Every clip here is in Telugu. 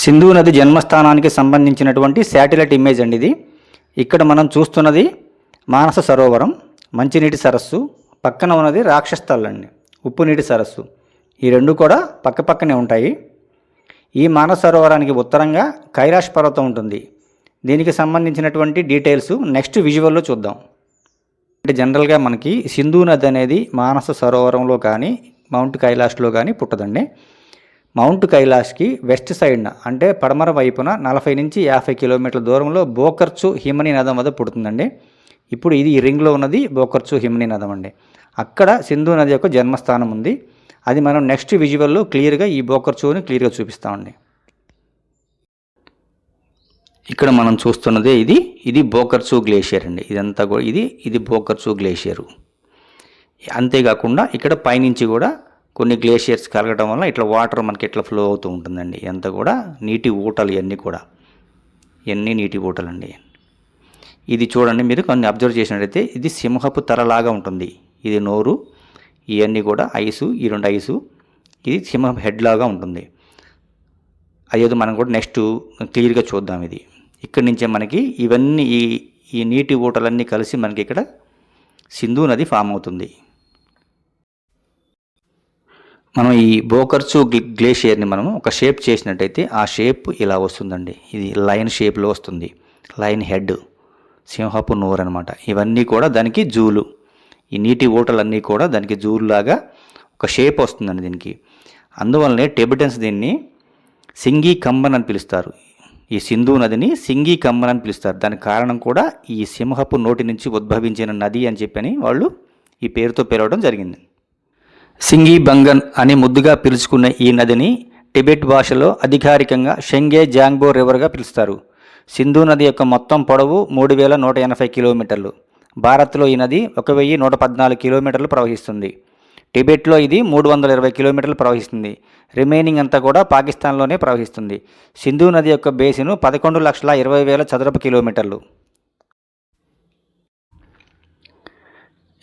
సింధు నది జన్మస్థానానికి సంబంధించినటువంటి శాటిలైట్ ఇమేజ్ అండి ఇది. ఇక్కడ మనం చూస్తున్నది మానస సరోవరం, మంచినీటి సరస్సు. పక్కన ఉన్నది రాక్షస్థల్ అండి, ఉప్పు నీటి సరస్సు. ఈ రెండు కూడా పక్కపక్కనే ఉంటాయి. ఈ మానస సరోవరానికి ఉత్తరంగా కైలాష్ పర్వతం ఉంటుంది. దీనికి సంబంధించినటువంటి డీటెయిల్స్ నెక్స్ట్ విజువల్లో చూద్దాం. అంటే జనరల్గా మనకి సింధు నది అనేది మానస సరోవరంలో కానీ మౌంట్ కైలాష్లో కానీ పుట్టదండి. మౌంట్ కైలాష్కి వెస్ట్ సైడ్న అంటే పడమర వైపున 40 నుంచి 50 కిలోమీటర్ల దూరంలో బోకర్చు హిమనీ నదం వద్ద పుడుతుందండి. ఇప్పుడు ఇది ఈ రింగ్లో ఉన్నది బోకర్చు హిమనీ నదం అండి. అక్కడ సింధు నది యొక్క జన్మస్థానం ఉంది. అది మనం నెక్స్ట్ విజువల్లో క్లియర్గా ఈ బోకర్చుని క్లియర్గా చూపిస్తామండి. ఇక్కడ మనం చూస్తున్నదే ఇది బోకర్చు గ్లేషియర్ అండి. ఇదంతా కూడా ఇది బోకర్చు గ్లేషియరు. అంతేకాకుండా ఇక్కడ పైనుంచి కూడా కొన్ని గ్లేషియర్స్ కలగడం వల్ల ఇట్లా వాటర్ మనకి ఇట్లా ఫ్లో అవుతూ ఉంటుందండి. ఇదంతా కూడా నీటి ఊటలు, ఇవన్నీ నీటి ఊటలండి. ఇది చూడండి, మీరు కొన్ని అబ్జర్వ్ చేసినట్టయితే ఇది సింహపు తలలాగా ఉంటుంది. ఇది నోరు, ఇవన్నీ కూడా ఐసు, ఈ రెండు ఐసు, ఇది సింహం హెడ్ లాగా ఉంటుంది. అదేదో మనం కూడా నెక్స్ట్ క్లియర్గా చూద్దాం. ఇది ఇక్కడి నుంచే మనకి ఇవన్నీ ఈ నీటి ఊటలన్నీ కలిసి మనకి ఇక్కడ సింధు నది ఫామ్ అవుతుంది. మనం ఈ బోకర్చు గ్లేషియర్ని మనం ఒక షేప్ చేసినట్టయితే ఆ షేప్ ఇలా వస్తుందండి. ఇది లైన్ షేప్లో వస్తుంది. లైన్ హెడ్, సింహపు నోరు అనమాట. ఇవన్నీ కూడా దానికి జూలు. ఈ నీటి ఊటలన్నీ కూడా దానికి జూలులాగా ఒక షేప్ వస్తుందండి దీనికి. అందువల్లనే టిబెటన్స్ దీన్ని సింగి కంబన్ అని పిలుస్తారు. ఈ సింధు నదిని సింగి కంబన్ అని పిలుస్తారు. దానికి కారణం కూడా ఈ సింహపు నోటి నుంచి ఉద్భవించిన నది అని చెప్పని వాళ్ళు ఈ పేరుతో పిలవడం జరిగింది. సింగి బంగన్ అని ముద్దుగా పిలుచుకున్న ఈ నదిని టిబెట్ భాషలో అధికారికంగా షెంగే జాంగ్బో రివర్గా పిలుస్తారు. సింధు నది యొక్క మొత్తం పొడవు 3180 కిలోమీటర్లు. భారత్లో ఈ నది 1114 కిలోమీటర్లు ప్రవహిస్తుంది. టిబెట్లో ఇది 320 కిలోమీటర్లు ప్రవహిస్తుంది. రిమైనింగ్ అంతా కూడా పాకిస్తాన్లోనే ప్రవహిస్తుంది. సింధు నది యొక్క బేసిను 11,20,000 చదరపు కిలోమీటర్లు.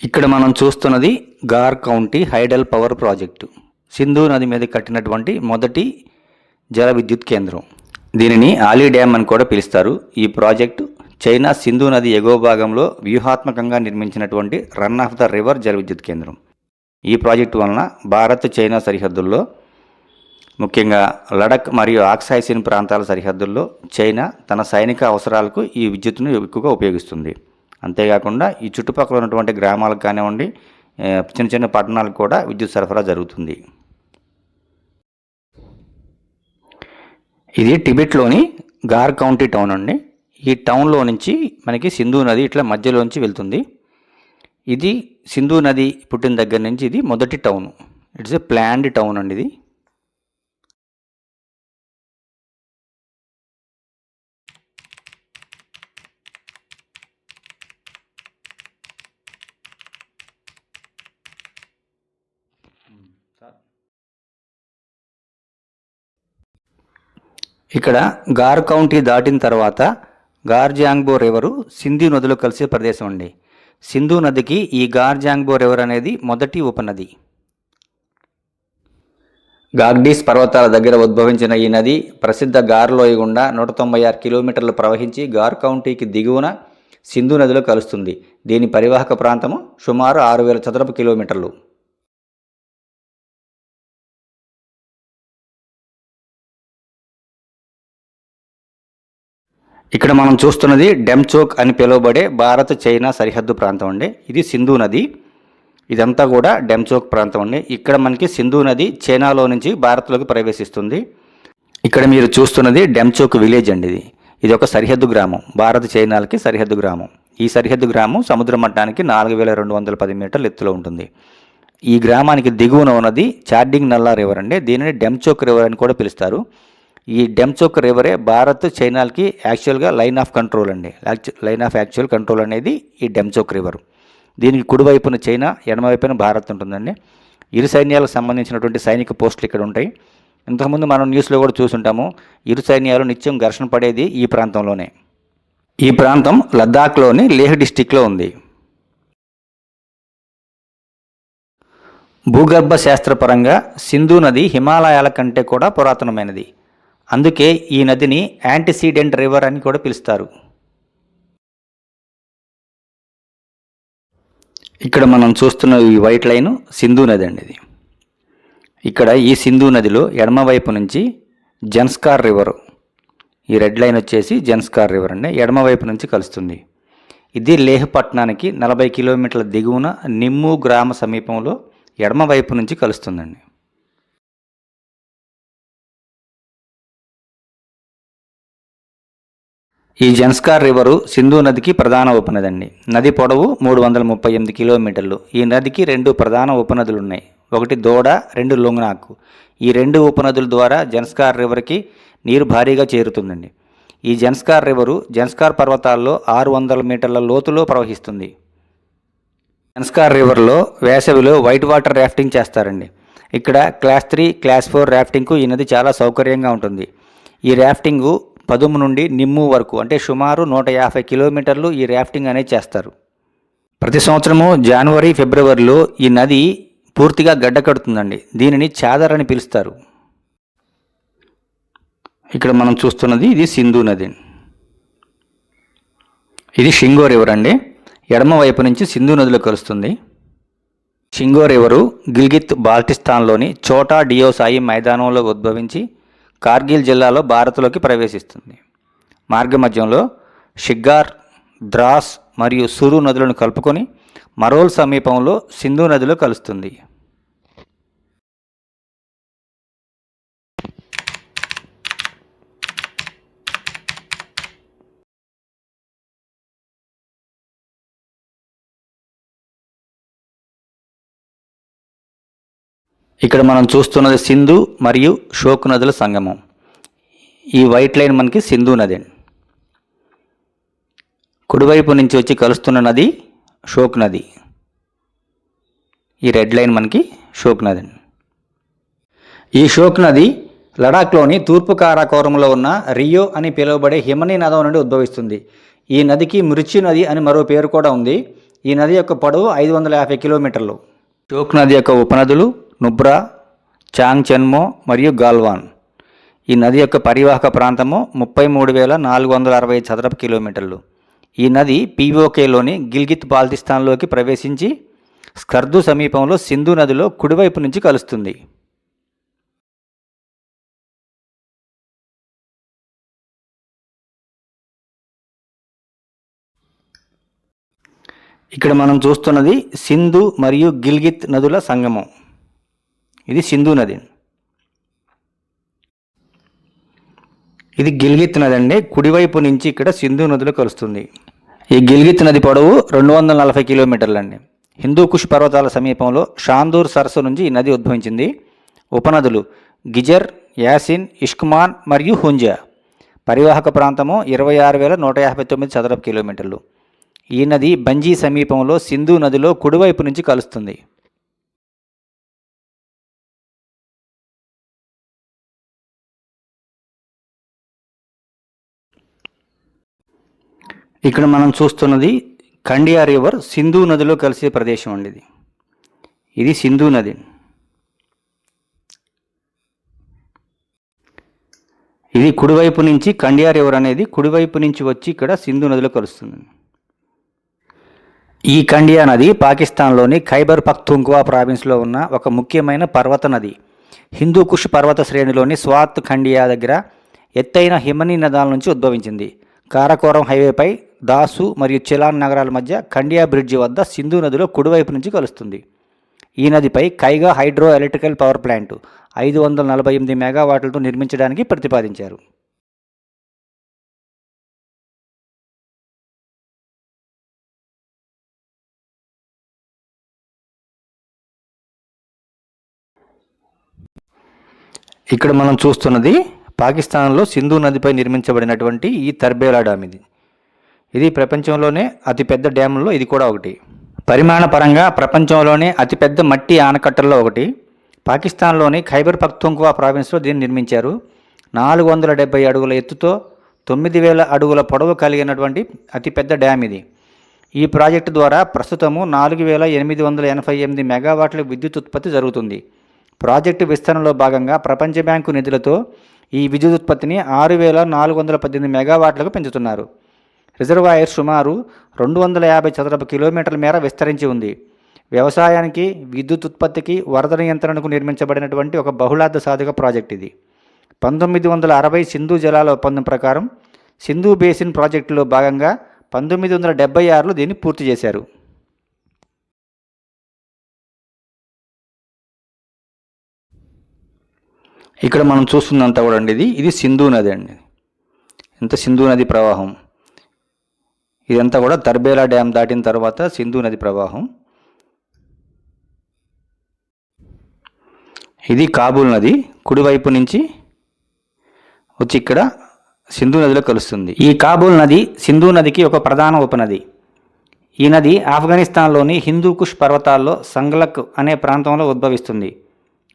ఇక్కడ మనం చూస్తున్నది గార్ కౌంటీ హైడల్ పవర్ ప్రాజెక్టు. సింధు నది మీద కట్టినటువంటి మొదటి జల విద్యుత్ కేంద్రం. దీనిని ఆలీ డ్యామ్ అని కూడా పిలుస్తారు. ఈ ప్రాజెక్టు చైనా సింధు నది ఎగువ భాగంలో వ్యూహాత్మకంగా నిర్మించినటువంటి రన్ ఆఫ్ ద రివర్ జల విద్యుత్ కేంద్రం. ఈ ప్రాజెక్టు వలన భారత్ చైనా సరిహద్దుల్లో, ముఖ్యంగా లడక్ మరియు ఆక్సాయ్సిన్ ప్రాంతాల సరిహద్దుల్లో చైనా తన సైనిక అవసరాలకు ఈ విద్యుత్తును ఎక్కువగా ఉపయోగిస్తుంది. అంతేకాకుండా ఈ చుట్టుపక్కల ఉన్నటువంటి గ్రామాలకు కానివ్వండి, చిన్న చిన్న పట్టణాలకు కూడా విద్యుత్ సరఫరా జరుగుతుంది. ఇది టిబెట్లోని గార్ కౌంటీ టౌన్ అండి. ఈ టౌన్లో నుంచి మనకి సింధు నది ఇట్లా మధ్యలోంచి వెళ్తుంది. ఇది సింధు నది పుట్టిన దగ్గర నుంచి ఇది మొదటి town. It's a planned town అండి ఇది. ఇక్కడ గార్ కౌంటీ దాటిన తర్వాత గార్ జాంగ్బో రివరు సింధు నదిలో కలిసే ప్రదేశం అండి. సింధు నదికి ఈ గార్ జాంగ్బో రివర్ అనేది మొదటి ఉపనది. గాగ్డీస్ పర్వతాల దగ్గర ఉద్భవించిన ఈ నది ప్రసిద్ధ గార్ లోయ గుండా 196 కిలోమీటర్లు ప్రవహించి గార్ కౌంటీకి దిగువన సింధు నదిలో కలుస్తుంది. దీని పరివాహక ప్రాంతము సుమారు 6,000 చదరపు కిలోమీటర్లు. ఇక్కడ మనం చూస్తున్నది డెమ్చోక్ అని పిలువబడే భారత్ చైనా సరిహద్దు ప్రాంతం అండి. ఇది సింధు నది. ఇదంతా కూడా డెమ్చోక్ ప్రాంతం అండి. ఇక్కడ మనకి సింధు నది చైనాలో నుంచి భారత్లోకి ప్రవేశిస్తుంది. ఇక్కడ మీరు చూస్తున్నది డెమ్చోక్ విలేజ్ అండి. ఇది ఒక సరిహద్దు గ్రామం, భారత్ చైనాలకి సరిహద్దు గ్రామం. ఈ సరిహద్దు గ్రామం సముద్ర మట్టానికి 4,210 మీటర్ల ఎత్తులో ఉంటుంది. ఈ గ్రామానికి దిగువన ఉన్నది చార్డింగ్ నల్లా రివర్ అండి. దీనిని డెమ్చోక్ రివర్ అని కూడా పిలుస్తారు. ఈ డెమ్చోక్ రివరే భారత్ చైనాలకి యాక్చువల్గా లైన్ ఆఫ్ కంట్రోల్ అండి. లైన్ ఆఫ్ యాక్చువల్ కంట్రోల్ అనేది ఈ డెమ్చోక్ రివర్. దీనికి కుడివైపున చైనా, ఎడమవైపున భారత్ ఉంటుందండి. ఇరు సైన్యాలకు సంబంధించినటువంటి సైనిక పోస్టులు ఇక్కడ ఉంటాయి. ఇంతకుముందు మనం న్యూస్లో కూడా చూసుంటాము, ఇరు సైన్యాలు నిత్యం ఘర్షణ పడేది ఈ ప్రాంతంలోనే. ఈ ప్రాంతం లద్దాఖ్లోని లేహ్ డిస్టిక్లో ఉంది. భూగర్భ శాస్త్రపరంగా సింధు నది హిమాలయాల కంటే కూడా పురాతనమైనది. అందుకే ఈ నదిని యాంటిసీడెంట్ రివర్ అని కూడా పిలుస్తారు. ఇక్కడ మనం చూస్తున్న ఈ వైట్ లైన్ సింధు నది అండి. ఇది ఇక్కడ ఈ సింధు నదిలో ఎడమవైపు నుంచి జన్స్కార్ రివర్, ఈ రెడ్ లైన్ వచ్చేసి జన్స్కార్ రివర్ అండి, ఎడమవైపు నుంచి కలుస్తుంది. ఇది లేహ్ పట్టణానికి 40 కిలోమీటర్ల దిగువన నిమ్ము గ్రామ సమీపంలో ఎడమవైపు నుంచి కలుస్తుందండి. ఈ జన్స్కార్ రివరు సింధు నదికి ప్రధాన ఉపనది అండి. నది పొడవు 338 కిలోమీటర్లు. ఈ నదికి 2 ప్రధాన ఉపనదులు ఉన్నాయి. ఒకటి దోడ, 2 లొంగ్నాక్. ఈ 2 ఉపనదుల ద్వారా జన్స్కార్ రివర్కి నీరు భారీగా చేరుతుందండి. ఈ జన్స్కార్ రివరు జన్స్కార్ పర్వతాల్లో 600 మీటర్ల లోతులో ప్రవహిస్తుంది. జన్స్కార్ రివర్లో వేసవిలో వైట్ వాటర్ రాఫ్టింగ్ చేస్తారండి. ఇక్కడ క్లాస్ 3, క్లాస్ 4 రాఫ్టింగ్కు ఈ నది చాలా సౌకర్యంగా ఉంటుంది. ఈ రాఫ్టింగు పదుము నుండి నిమ్ము వరకు అంటే సుమారు 150 కిలోమీటర్లు ఈ రాఫ్టింగ్ అనేది చేస్తారు. ప్రతి సంవత్సరము జనవరి, ఫిబ్రవరిలో ఈ నది పూర్తిగా గడ్డకడుతుందండి. దీనిని చాదర్ అని పిలుస్తారు. ఇక్కడ మనం చూస్తున్నది ఇది సింధు నది. ఇది షింగో రివర్ అండి. ఎడమ వైపు నుంచి సింధు నదిలో కలుస్తుంది. షింగో రివరు గిల్గిత్ బాల్టిస్తాన్లోని చోటా డియోసాయి మైదానంలో ఉద్భవించి కార్గిల్ జిల్లాలో భారత్లోకి ప్రవేశిస్తుంది. మార్గమధ్యంలో షిగ్గార్, ద్రాస్ మరియు సురు నదులను కలుపుకొని మరోల్ సమీపంలో సింధు నదిలో కలుస్తుంది. ఇక్కడ మనం చూస్తున్నది సింధు మరియు షోక్ నదుల సంగమం. ఈ వైట్ లైన్ మనకి సింధు నది. కుడివైపు నుంచి వచ్చి కలుస్తున్న నది షోక్ నది. ఈ రెడ్ లైన్ మనకి షోక్ నది. ఈ షోక్ నది లడాఖ్లోని తూర్పు కారాకోరంలో ఉన్న రియో అని పిలువబడే హిమనీ నదం నుండి ఉద్భవిస్తుంది. ఈ నదికి మృత్యు నది అని మరో పేరు కూడా ఉంది. ఈ నది యొక్క పొడవు 550 కిలోమీటర్లు. షోక్ నది యొక్క ఉపనదులు నుబ్రా, చాంగ్చెన్మో మరియు గాల్వాన్. ఈ నది యొక్క పరివాహక ప్రాంతము 33,460 చదరపు కిలోమీటర్లు. ఈ నది పీఓకేలోని గిల్గిత్ బాల్టిస్తాన్లోకి ప్రవేశించి స్కర్దు సమీపంలో సింధు నదిలో కుడివైపు నుంచి కలుస్తుంది. ఇక్కడ మనం చూస్తున్నది సింధు మరియు గిల్గిత్ నదుల సంగమం. ఇది సింధు నది. ఇది గిల్గిత్ నది అండి. కుడివైపు నుంచి ఇక్కడ సింధు నదిలో కలుస్తుంది. ఈ గిల్గిత్ నది పొడవు 240 కిలోమీటర్లు అండి. హిందూకుష్ పర్వతాల సమీపంలో షాందూర్ సరస్సు నుంచి ఈ నది ఉద్భవించింది. ఉపనదులు గిజర్, యాసిన్, ఇష్కుమాన్ మరియు హుంజా. పరివాహక ప్రాంతము 26,159 చదరపు కిలోమీటర్లు. ఈ నది బంజీ సమీపంలో సింధు నదిలో కుడివైపు నుంచి కలుస్తుంది. ఇక్కడ మనం చూస్తున్నది ఖండియా రివర్ సింధు నదిలో కలిసే ప్రదేశం అండి. ఇది సింధు నది. ఇది కుడివైపు నుంచి ఖండియా రివర్ అనేది కుడివైపు నుంచి వచ్చి ఇక్కడ సింధు నదిలో కలుస్తుంది. ఈ ఖండియా నది పాకిస్తాన్లోని ఖైబర్ పఖ్తూన్ఖ్వా ప్రావిన్స్లో ఉన్న ఒక ముఖ్యమైన పర్వత నది. హిందూకుష్ పర్వత శ్రేణిలోని స్వాత్ ఖండియా దగ్గర ఎత్తైన హిమనీ నదాల నుంచి ఉద్భవించింది. కారాకోరం హైవేపై దాసు మరియు చిలాన్ నగరాల మధ్య ఖండియా బ్రిడ్జి వద్ద సింధు నదిలో కుడివైపు నుంచి కలుస్తుంది. ఈ నదిపై కైగా హైడ్రో ఎలక్ట్రికల్ పవర్ ప్లాంట్ 548 మెగావాట్లతో నిర్మించడానికి ప్రతిపాదించారు. ఇక్కడ మనం చూస్తున్నది పాకిస్తాన్లో సింధు నదిపై నిర్మించబడినటువంటి ఈ తర్బేలా డ్యామ్. ఇది ప్రపంచంలోనే అతిపెద్ద డ్యాముల్లో ఇది కూడా ఒకటి. పరిమాణ పరంగా ప్రపంచంలోనే అతిపెద్ద మట్టి ఆనకట్టల్లో ఒకటి. పాకిస్తాన్లోని ఖైబర్ పఖ్తూన్ఖ్వా ప్రావిన్స్లో దీన్ని నిర్మించారు. 470 అడుగుల ఎత్తుతో 9,000 అడుగుల పొడవు కలిగినటువంటి అతిపెద్ద డ్యామ్ ఇది. ఈ ప్రాజెక్టు ద్వారా ప్రస్తుతము 4,888 మెగావాట్ల విద్యుత్ ఉత్పత్తి జరుగుతుంది. ప్రాజెక్టు విస్తరణలో భాగంగా ప్రపంచ బ్యాంకు నిధులతో ఈ విద్యుత్ ఉత్పత్తిని 6418 మెగావాట్లకు పెంచుతున్నారు. రిజర్వాయర్ సుమారు 250 చదరపు కిలోమీటర్ల మేర విస్తరించి ఉంది. వ్యవసాయానికి, విద్యుత్ ఉత్పత్తికి, వరద నియంత్రణకు నిర్మించబడినటువంటి ఒక బహుళార్థ సాధక ప్రాజెక్ట్ ఇది. 1960 సింధు జలాల ఒప్పందం ప్రకారం సింధు బేసిన్ ప్రాజెక్టులో భాగంగా 1976లో దీన్ని పూర్తి చేశారు. ఇక్కడ మనం చూస్తున్నంత కూడా అండి ఇది సింధు నది అండి. ఇంత సింధు నది ప్రవాహం ఇదంతా కూడా తర్బేలా డ్యామ్ దాటిన తర్వాత సింధు నది ప్రవాహం. ఇది కాబూల్ నది కుడివైపు నుంచి వచ్చి ఇక్కడ సింధు నదిలో కలుస్తుంది. ఈ కాబూల్ నది సింధు నదికి ఒక ప్రధాన ఉపనది. ఈ నది ఆఫ్ఘనిస్తాన్లోని హిందూకుష్ పర్వతాల్లో సంగ్లక్ అనే ప్రాంతంలో ఉద్భవిస్తుంది.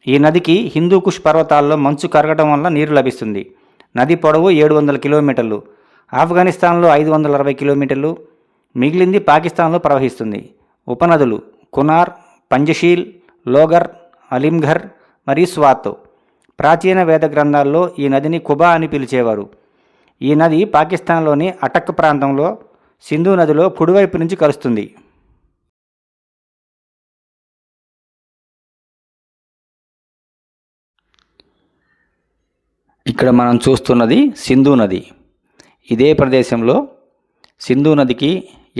ఈ నదికి హిందూకుష్ పర్వతాల్లో మంచు కరగడం వల్ల నీరు లభిస్తుంది. నది పొడవు 700 కిలోమీటర్లు. ఆఫ్ఘనిస్తాన్లో 560 కిలోమీటర్లు, మిగిలింది పాకిస్తాన్లో ప్రవహిస్తుంది. ఉపనదులు కునార్, పంజషీల్, లోగర్, అలింఘర్ మరియు స్వాత్. ప్రాచీన వేద గ్రంథాల్లో ఈ నదిని కుబా అని పిలిచేవారు. ఈ నది పాకిస్తాన్లోని అటక్ ప్రాంతంలో సింధు నదిలో కుడివైపు నుంచి కలుస్తుంది. ఇక్కడ మనం చూస్తున్నది సింధు నది. ఇదే ప్రదేశంలో సింధు నదికి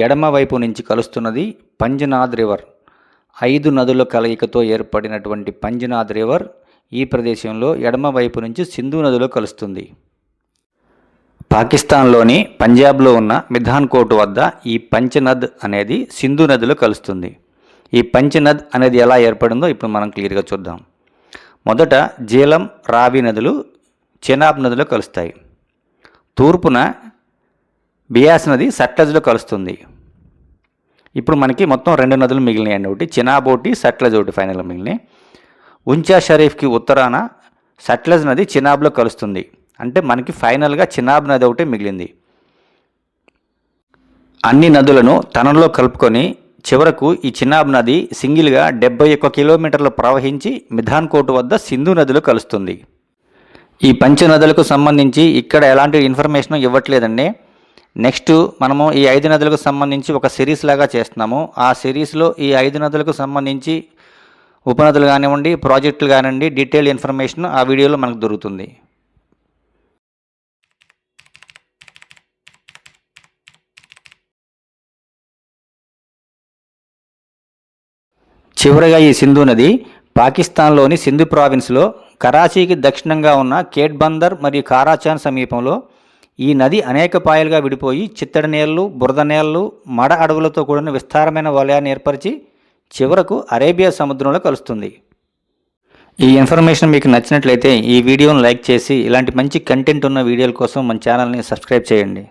ఎడమ వైపు నుంచి కలుస్తున్నది పంజనాద్ రివర్. 5 నదుల కలయికతో ఏర్పడినటువంటి పంజనాద్ రివర్ ఈ ప్రదేశంలో ఎడమ వైపు నుంచి సింధు నదిలో కలుస్తుంది. పాకిస్తాన్లోని పంజాబ్లో ఉన్న మిధాన్కోట్ వద్ద ఈ పంచనద్ అనేది సింధు నదిలో కలుస్తుంది. ఈ పంచనద్ అనేది ఎలా ఏర్పడిందో ఇప్పుడు మనం క్లియర్గా చూద్దాం. మొదట జీలం, రావి నదులు చెనాబ్ నదిలో కలుస్తాయి. తూర్పున బియాస్ నది సట్లెజ్లో కలుస్తుంది. ఇప్పుడు మనకి మొత్తం 2 నదులు మిగిలినాయి అండి. ఒకటి చెనాబ్, ఒకటి సట్లెజ్, ఒకటి ఫైనల్గా మిగిలినాయి. ఉంచా షరీఫ్కి ఉత్తరాన సట్లెజ్ నది చెనాబ్లో కలుస్తుంది. అంటే మనకి ఫైనల్గా చెనాబ్ నది ఒకటే మిగిలింది. అన్ని నదులను తనలో కలుపుకొని చివరకు ఈ చెనాబ్ నది సింగిల్గా 71 కిలోమీటర్లు ప్రవహించి మిధాన్కోట్ వద్ద సింధు నదిలో కలుస్తుంది. ఈ పంచనదులకు సంబంధించి ఇక్కడ ఎలాంటి ఇన్ఫర్మేషన్ ఇవ్వట్లేదండి. నెక్స్ట్ మనము ఈ 5 నదులకు సంబంధించి ఒక సిరీస్ లాగా చేస్తున్నాము. ఆ సిరీస్లో ఈ 5 నదులకు సంబంధించి ఉపనదులు కానివ్వండి, ప్రాజెక్టులు కానివ్వండి, డీటెయిల్ ఇన్ఫర్మేషన్ ఆ వీడియోలో మనకు దొరుకుతుంది. చివరగా ఈ సింధు నది పాకిస్తాన్లోని సింధు ప్రావిన్స్లో కరాచీకి దక్షిణంగా ఉన్న కేట్ బందర్ మరియు కారాచాన్ సమీపంలో ఈ నది అనేక పాయలుగా విడిపోయి చిత్తడి నేలలు, బురద నేలలు, మడ అడవులతో కూడిన విస్తారమైన వలయాన్ని ఏర్పరిచి చివరకు అరేబియా సముద్రంలో కలుస్తుంది. ఈ ఇన్ఫర్మేషన్ మీకు నచ్చినట్లయితే ఈ వీడియోను లైక్ చేసి ఇలాంటి మంచి కంటెంట్ ఉన్న వీడియోల కోసం మన ఛానల్ని సబ్స్క్రైబ్ చేయండి.